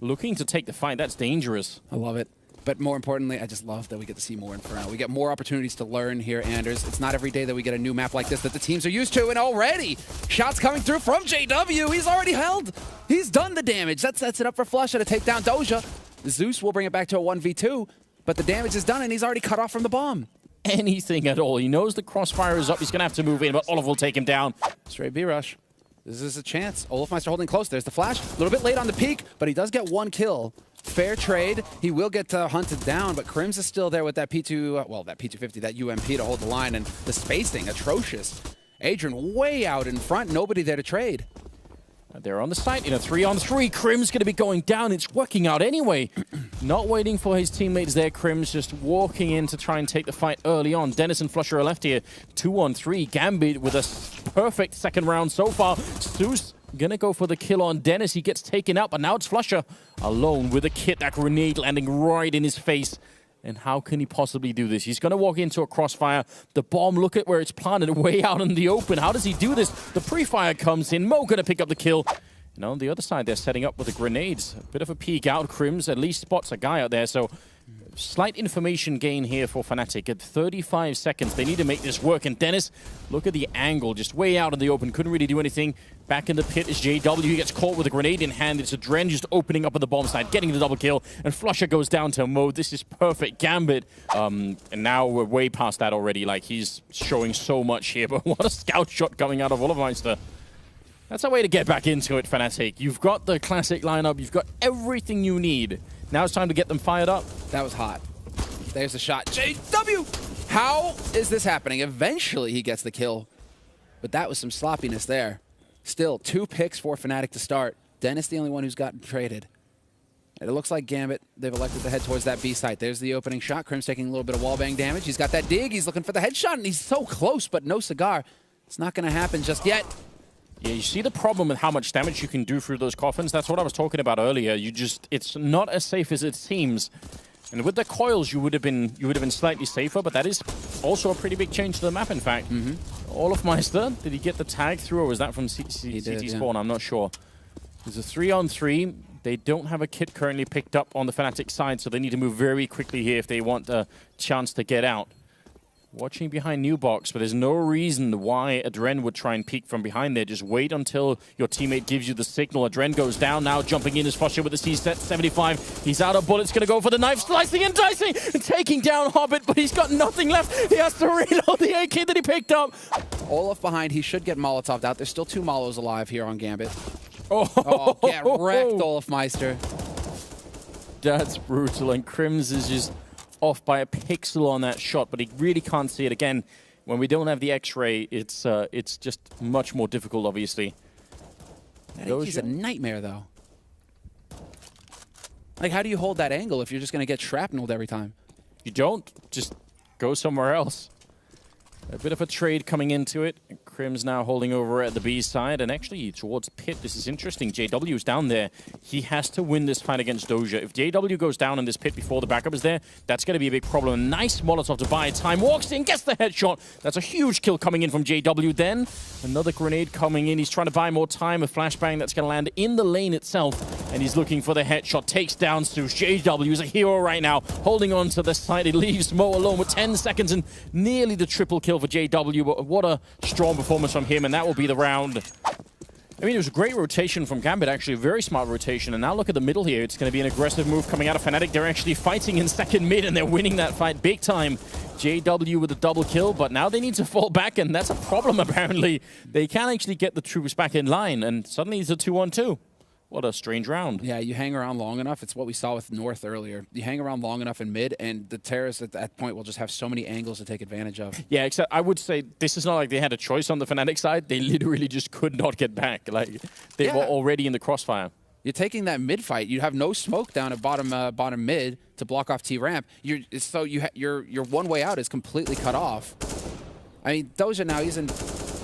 looking to take the fight. That's dangerous. I love it. But more importantly, I just love that we get to see more Inferno. We get more opportunities to learn here, Anders. It's not every day that we get a new map like this that the teams are used to, and already shots coming through from JW. He's already held. He's done the damage. That sets it up for Flusha to take down Doja. Zeus will bring it back to a 1v2, but the damage is done, and he's already cut off from the bomb. Anything at all. He knows the crossfire is up. He's going to have to move in, but Olaf will take him down. Straight B-rush. This is a chance. Olafmeister holding close. There's the flash. A little bit late on the peak, but he does get one kill. Fair trade. He will get hunted down, but Crims is still there with that P2, well, that P250, that UMP to hold the line, and the spacing, atrocious. Adrian way out in front, nobody there to trade. They're on the site in a 3-on-3. Crim's going to be going down. It's working out anyway. Not waiting for his teammates there. Crim's just walking in to try and take the fight early on. Dennis and Flusha are left here. 2-on-3. Gambit with a perfect second round so far. Zeus gonna go for the kill on Dennis. He gets taken out, but now it's Flusha alone with a kit. That grenade landing right in his face. And how can he possibly do this? He's going to walk into a crossfire. The bomb, look at where it's planted, way out in the open. How does he do this? The pre-fire comes in. Mo going to pick up the kill. And on the other side, they're setting up with the grenades. A bit of a peek out. Crims at least spots a guy out there. So slight information gain here for Fnatic. At 35 seconds, they need to make this work. And Dennis, look at the angle, just way out in the open. Couldn't really do anything. Back in the pit is JW. He gets caught with a grenade in hand. It's a Dren just opening up on the bomb side, getting the double kill. And Flusha goes down to Mo. This is perfect. Gambit. And now we're way past that already. Like, he's showing so much here. But what a scout shot coming out of Olafmeister. That's a way to get back into it, Fnatic. You've got the classic lineup. You've got everything you need. Now it's time to get them fired up. That was hot. There's the shot. JW! How is this happening? Eventually he gets the kill. But that was some sloppiness there. Still, 2 picks for Fnatic to start. Dennis the only one who's gotten traded. And it looks like Gambit, they've elected to head towards that B site. There's the opening shot. Crim's taking a little bit of wallbang damage. He's got that dig. He's looking for the headshot, and he's so close, but no cigar. It's not going to happen just yet. Yeah, you see the problem with how much damage you can do through those coffins? That's what I was talking about earlier. It's not as safe as it seems. And with the coils, you would have been slightly safer, but that is also a pretty big change to the map, in fact. Olafmeister, did he get the tag through, or was that from CT Spawn? I'm not sure. There's a 3-on-3. They don't have a kit currently picked up on the Fnatic side, so they need to move very quickly here if they want a chance to get out. Watching behind new box, but there's no reason why Adren would try and peek from behind there. Just wait until your teammate gives you the signal. Adren goes down now, jumping in as Flusha with the C-set 75. He's out of bullets, gonna go for the knife, slicing and dicing, and taking down Hobbit, but he's got nothing left. He has to reload the AK that he picked up. Olaf behind, he should get Molotov'd out. There's still 2 Molos alive here on Gambit. Oh, get wrecked, Olafmeister. That's brutal, and Crims is just off by a pixel on that shot, but he really can't see it. Again, when we don't have the X-ray, it's just much more difficult, obviously. He's a nightmare, though. Like, how do you hold that angle if you're just going to get shrapnelled every time? You don't. Just go somewhere else. A bit of a trade coming into it. Crim's now holding over at the B side, and actually towards Pit. This is interesting. JW's down there. He has to win this fight against Doja. If JW goes down in this Pit before the backup is there, that's going to be a big problem. Nice Molotov to buy time. Walks in, gets the headshot. That's a huge kill coming in from JW. Then another grenade coming in. He's trying to buy more time. A flashbang that's going to land in the lane itself, and he's looking for the headshot. Takes down Zeus. JW is a hero right now, holding on to the side. He leaves Mo alone with 10 seconds and nearly the triple kill for JW. But what a strong performance from him, and that will be the round. I mean, it was a great rotation from Gambit, actually, a very smart rotation. And now look at the middle here. It's going to be an aggressive move coming out of Fnatic. They're actually fighting in second mid, and they're winning that fight big time. JW with a double kill, but now they need to fall back, and that's a problem, apparently. They can actually get the troops back in line, and suddenly it's a 2-on-2. What a strange round. Yeah, you hang around long enough. It's what we saw with North earlier. You hang around long enough in mid, and the terrorists at that point will just have so many angles to take advantage of. Yeah, except I would say this is not like they had a choice on the Fnatic side. They literally just could not get back. Like, they were already in the crossfire. You're taking that mid fight. You have no smoke down at bottom mid to block off T ramp. Your one way out is completely cut off. I mean, Doja now he's in.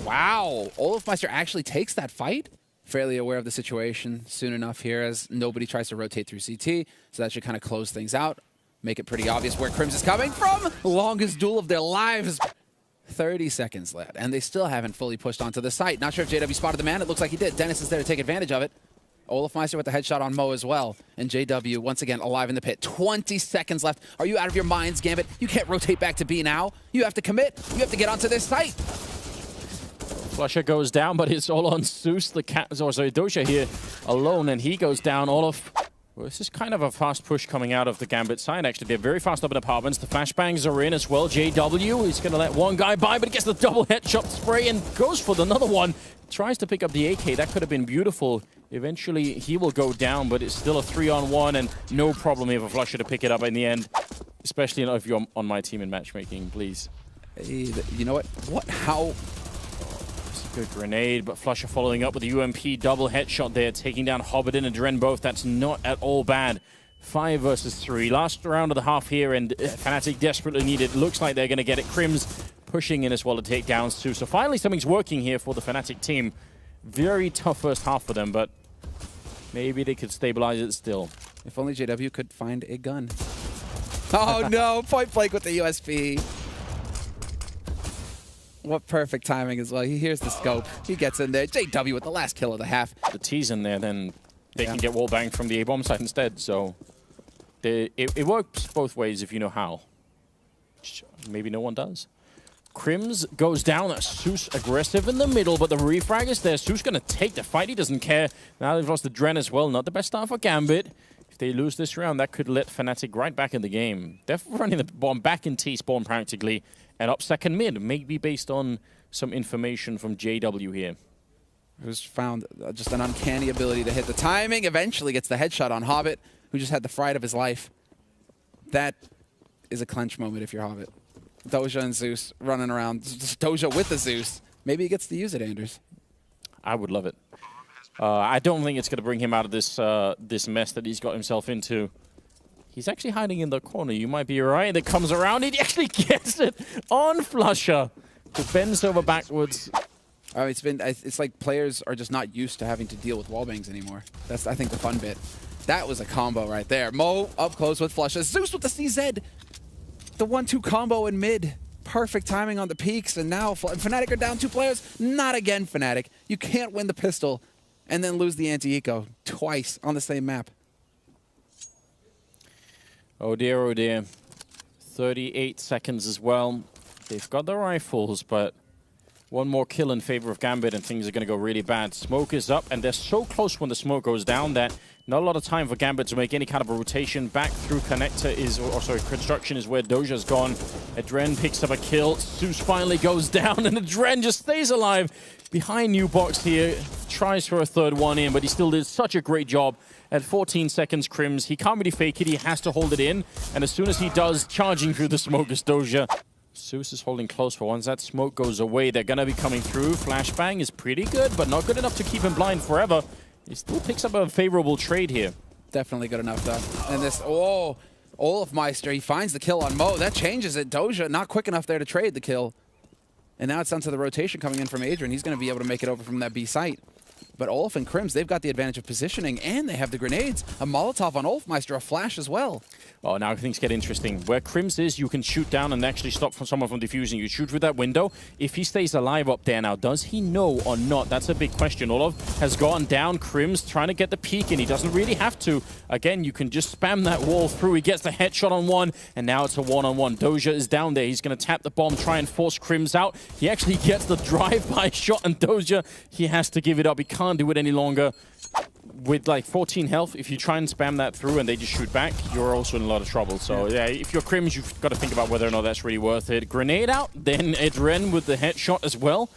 Wow, Olafmeister actually takes that fight. Fairly aware of the situation soon enough here as nobody tries to rotate through CT, so that should kind of close things out, make it pretty obvious where Crims is coming from. Longest duel of their lives. 30 seconds left, and they still haven't fully pushed onto the site. Not sure if JW spotted the man. It looks like he did. Dennis is there to take advantage of it. Olafmeister with the headshot on Mo as well. And JW, once again, alive in the pit. 20 seconds left. Are you out of your minds, Gambit? You can't rotate back to B now. You have to commit. You have to get onto this site. Flusher goes down, but it's all on Zeus, the cat, or sorry, Doja here alone, and he goes down. All of... Well, this is kind of a fast push coming out of the Gambit side, actually. They're very fast up in apartments. The flashbangs are in as well. JW is going to let one guy by, but he gets the double headshot spray and goes for another one. Tries to pick up the AK. That could have been beautiful. Eventually, he will go down, but it's still a 3-on-1, and no problem here for Flusher to pick it up in the end. Especially if you're on my team in matchmaking, please. Hey, you know what? How... Good grenade, but Flusher following up with the UMP double headshot there, taking down Hobbit and Dren both. That's not at all bad. 5 versus 3. Last round of the half here, and Fnatic desperately need it. Looks like they're going to get it. Crims pushing in as well to take down Stu. So finally something's working here for the Fnatic team. Very tough first half for them, but maybe they could stabilize it still. If only JW could find a gun. Oh no, point blank with the USP. What perfect timing as well. He hears the scope. He gets in there. JW with the last kill of the half. The T's in there, then they can get wall banged from the A-bomb side instead. So it works both ways if you know how. Maybe no one does. Crims goes down. Zeus aggressive in the middle, but the refrag is there. Zeus going to take the fight. He doesn't care. Now they've lost the Dren as well. Not the best start for Gambit. If they lose this round, that could let Fnatic right back in the game. They're running the bomb back in T-spawn practically. And up second mid, maybe based on some information from JW here. Who's found just an uncanny ability to hit the timing. Eventually gets the headshot on Hobbit, who just had the fright of his life. That is a clench moment if you're Hobbit. Doja and Zeus running around. Just Doja with the Zeus. Maybe he gets to use it, Anders. I would love it. I don't think it's going to bring him out of this this mess that he's got himself into. He's actually hiding in the corner. You might be right. It comes around. He actually gets it on Flusher. It bends over backwards. Oh, it's like players are just not used to having to deal with wallbangs anymore. That's, I think, the fun bit. That was a combo right there. Mo up close with Flusher. Zeus with the CZ. The 1-2 combo in mid. Perfect timing on the peaks. And now Fnatic are down 2 players. Not again, Fnatic. You can't win the pistol and then lose the anti-eco twice on the same map. Oh dear, oh dear. 38 seconds as well. They've got the rifles, but one more kill in favor of Gambit and things are going to go really bad. Smoke is up, and they're so close when the smoke goes down that not a lot of time for Gambit to make any kind of a rotation. Back through connector is, or sorry, construction is where Doja's gone. Adren picks up a kill. Zeus finally goes down, and Adren just stays alive behind new box here. Tries for a third one in, but he still did such a great job. At 14 seconds, Crims, he can't really fake it. He has to hold it in, and as soon as he does, charging through the smoke is Doja. Zeus is holding close for once that smoke goes away. They're going to be coming through. Flashbang is pretty good, but not good enough to keep him blind forever. He still picks up a favorable trade here. Definitely good enough, though. And this, oh, Olafmeister, he finds the kill on Mo. That changes it. Doja not quick enough there to trade the kill. And now it's down to the rotation coming in from Adrian. He's going to be able to make it over from that B site. But Olaf and Crims, they've got the advantage of positioning, and they have the grenades. A Molotov on Olafmeister, a flash as well. Oh, now things get interesting. Where Crims is, you can shoot down and actually stop someone from defusing. You shoot through that window. If he stays alive up there now, does he know or not? That's a big question. Olaf has gone down. Crims trying to get the peek, and he doesn't really have to. Again, you can just spam that wall through. He gets the headshot on one, and now it's a one-on-one. Doja is down there. He's going to tap the bomb, try and force Crims out. He actually gets the drive-by shot, and Doja, he has to give it up. He can't do it any longer. With like 14 health, if you try and spam that through and they just shoot back, you're also in a lot of trouble. So yeah, if you're Crims, you've got to think about whether or not that's really worth it. Grenade out, then Adren with the headshot as well.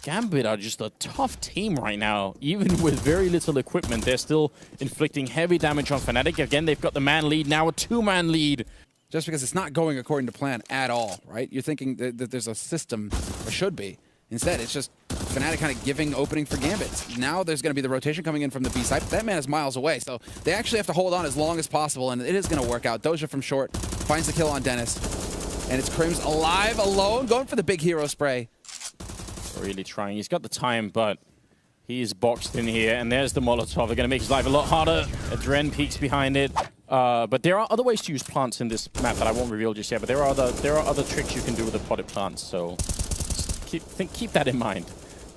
Gambit are just a tough team right now. Even with very little equipment, they're still inflicting heavy damage on Fnatic. Again, they've got the man lead, now a 2-man lead. Just because it's not going according to plan at all, right? You're thinking that there's a system, or should be. Instead, it's just Fnatic kind of giving opening for Gambit. Now there's going to be the rotation coming in from the B side, but that man is miles away, so they actually have to hold on as long as possible, and it is going to work out. Doja from short finds the kill on Dennis, and it's Crims alive, alone, going for the big hero spray. Really trying. He's got the time, but he is boxed in here, and there's the Molotov. They're going to make his life a lot harder. Adren peeks behind it. But there are other ways to use plants in this map that I won't reveal just yet, but there are other tricks you can do with the potted plants, so keep that in mind.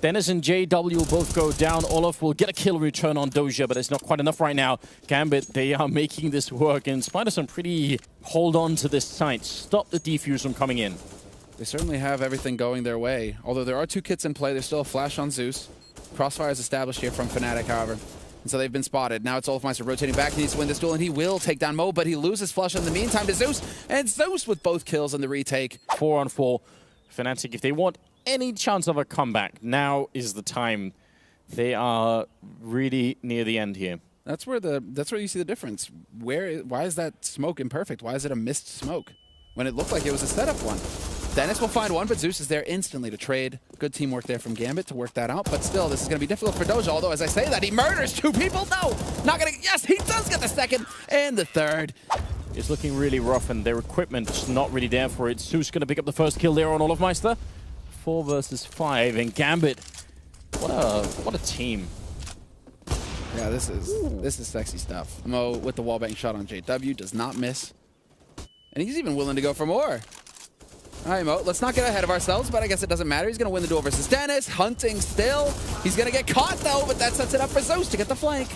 Dennis and JW will both go down. Olaf will get a kill return on Doja, but it's not quite enough right now. Gambit, they are making this work in spite of some pretty hold on to this site. Stop the defuse from coming in. They certainly have everything going their way. Although there are 2 kits in play, there's still a flash on Zeus. Crossfire is established here from Fnatic, however. And so they've been spotted. Now it's Olafmeister rotating back. He needs to win this duel, and he will take down Mo, but he loses Flush in the meantime to Zeus. And Zeus with both kills in the retake. 4-on-4. Fnatic, if they want any chance of a comeback, now is the time. They are really near the end here. That's where you see the difference. Why is that smoke imperfect? Why is it a missed smoke when it looked like it was a setup one? Dennis will find one, but Zeus is there instantly to trade. Good teamwork there from Gambit to work that out. But still, this is going to be difficult for Doja. Although, as I say that, he murders 2 people. No, not going to. Yes, he does get the second and the third. It's looking really rough, and their equipment is not really there for it. Zeus going to pick up the first kill there on Olafmeister. 4 versus 5, and Gambit. What a team. Yeah, this is sexy stuff. Mo with the wallbang shot on JW does not miss, and he's even willing to go for more. All right, Mo, let's not get ahead of ourselves, but I guess it doesn't matter. He's going to win the duel versus Dennis. Hunting still. He's going to get caught, though, but that sets it up for Zeus to get the flank.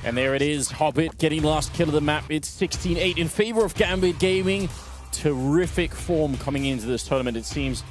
And there it is. Hobbit getting last kill of the map. It's 16-8 in favor of Gambit Gaming. Terrific form coming into this tournament, it seems.